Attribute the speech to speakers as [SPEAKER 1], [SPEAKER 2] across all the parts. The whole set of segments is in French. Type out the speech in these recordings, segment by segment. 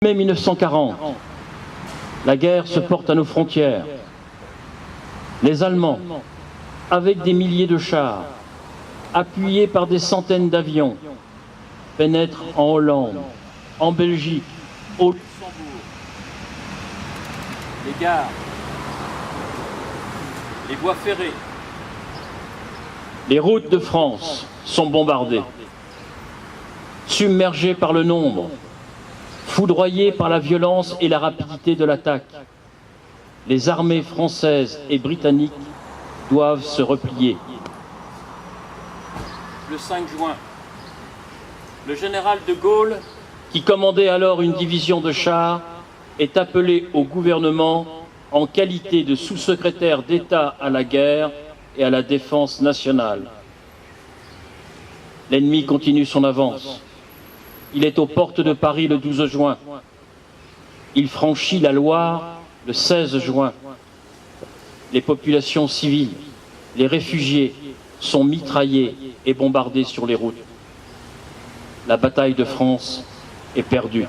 [SPEAKER 1] Mai 1940, la guerre se porte à nos frontières. Les Allemands, avec des milliers de chars, appuyés par des centaines d'avions, pénètrent en Hollande, en Belgique, au Luxembourg. Les gares, les voies ferrées, les routes de France sont bombardées, submergées par le nombre, foudroyées par la violence et la rapidité de l'attaque. Les armées françaises et britanniques doivent se replier. Le 5 juin, le général de Gaulle, qui commandait alors une division de chars, est appelé au gouvernement en qualité de sous-secrétaire d'État à la guerre et à la défense nationale. L'ennemi continue son avance. Il est aux portes de Paris le 12 juin. Il franchit la Loire le 16 juin. Les populations civiles, les réfugiés sont mitraillés et bombardés sur les routes. La bataille de France est perdue.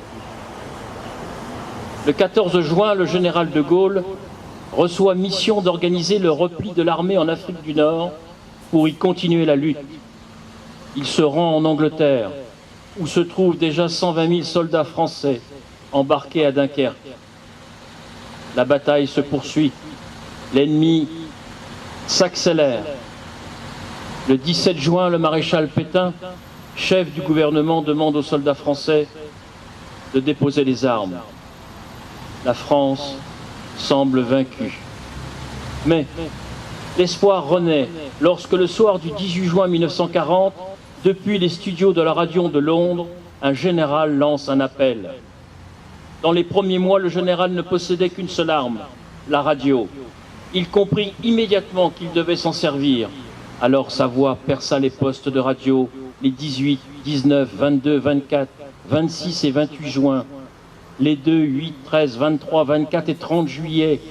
[SPEAKER 1] Le 14 juin, le général de Gaulle reçoit mission d'organiser le repli de l'armée en Afrique du Nord pour y continuer la lutte. Il se rend en Angleterre, où se trouvent déjà 120 000 soldats français embarqués à Dunkerque. La bataille se poursuit. L'ennemi s'accélère. Le 17 juin, le maréchal Pétain, chef du gouvernement, demande aux soldats français de déposer les armes. La France semble vaincue. Mais l'espoir renaît lorsque le soir du 18 juin 1940, depuis les studios de la radio de Londres, un général lance un appel. Dans les premiers mois, le général ne possédait qu'une seule arme, la radio. Il comprit immédiatement qu'il devait s'en servir. Alors sa voix perça les postes de radio les 18, 19, 22, 24, 26 et 28 juin, les 2, 8, 13, 23, 24 et 30 juillet.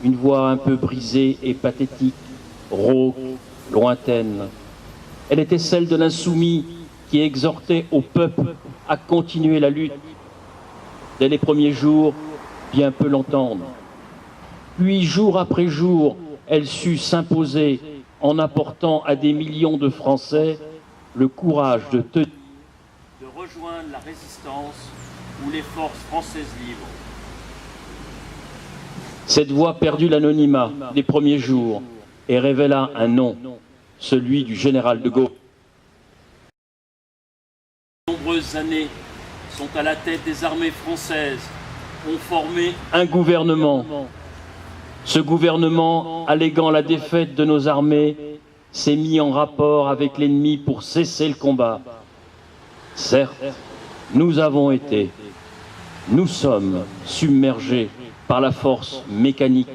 [SPEAKER 1] Une voix un peu brisée et pathétique, rauque, lointaine. Elle était celle de l'insoumis qui exhortait au peuple à continuer la lutte. Dès les premiers jours, bien peu l'entendre. Puis, jour après jour, elle sut s'imposer en apportant à des millions de Français le courage de tenir, de rejoindre la résistance ou les forces françaises libres. Cette voix perdit l'anonymat des premiers jours et révéla un nom, celui du général de Gaulle. De nombreuses années sont à la tête des armées françaises, ont formé un gouvernement. Ce gouvernement, alléguant la défaite de nos armées, s'est mis en rapport avec l'ennemi pour cesser le combat. Certes, nous avons été, nous sommes submergés par la force mécanique,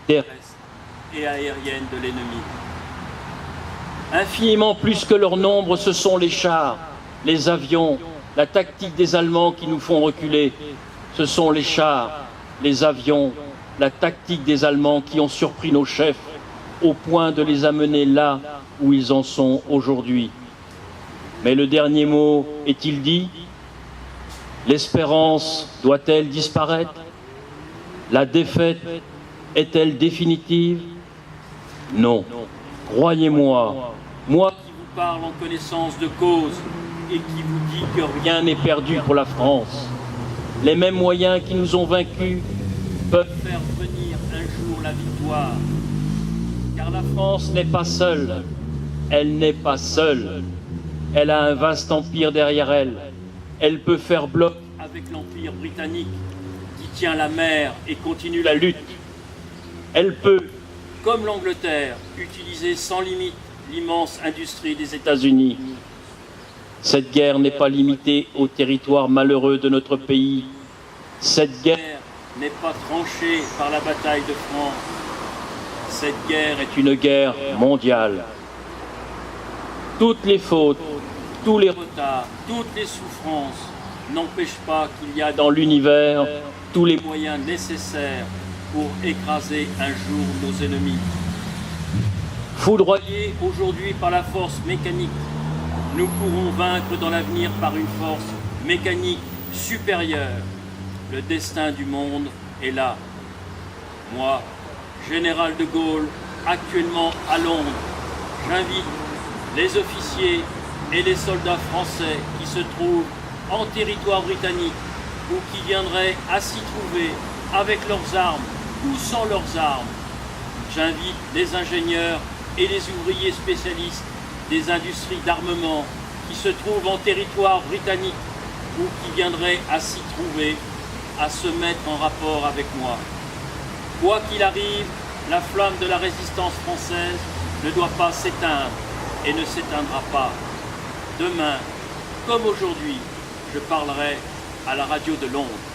[SPEAKER 1] terrestre et aérienne de l'ennemi. Infiniment plus que leur nombre, ce sont les chars, les avions, la tactique des Allemands qui nous font reculer. Ce sont les chars, les avions, la tactique des Allemands qui ont surpris nos chefs au point de les amener là où ils en sont aujourd'hui. Mais le dernier mot est-il dit? L'espérance doit-elle disparaître? La défaite est-elle définitive? Non. Croyez-moi, moi qui vous parle en connaissance de cause et qui vous dit que rien n'est perdu pour la France, les mêmes moyens qui nous ont vaincus peuvent faire venir un jour la victoire. Car la France n'est pas seule, elle n'est pas seule. Elle a un vaste empire derrière elle. Elle peut faire bloc avec l'empire britannique qui tient la mer et continue la lutte. Elle peut, comme l'Angleterre, utiliser sans limite l'immense industrie des États-Unis. Cette guerre n'est pas limitée au territoire malheureux de notre pays. Cette guerre n'est pas tranchée par la bataille de France. Cette guerre est une guerre mondiale. Toutes les fautes, tous les retards, toutes les souffrances n'empêchent pas qu'il y a dans l'univers tous les moyens nécessaires pour écraser un jour nos ennemis. Foudroyés aujourd'hui par la force mécanique, nous pourrons vaincre dans l'avenir par une force mécanique supérieure Le destin du monde est là. Moi, général de Gaulle, actuellement à Londres, j'invite les officiers et les soldats français qui se trouvent en territoire britannique ou qui viendraient à s'y trouver avec leurs armes ou sans leurs armes. J'invite les ingénieurs et les ouvriers spécialistes des industries d'armement qui se trouvent en territoire britannique ou qui viendraient à s'y trouver à se mettre en rapport avec moi. Quoi qu'il arrive, la flamme de la résistance française ne doit pas s'éteindre et ne s'éteindra pas. Demain, comme aujourd'hui, je parlerai à la radio de Londres.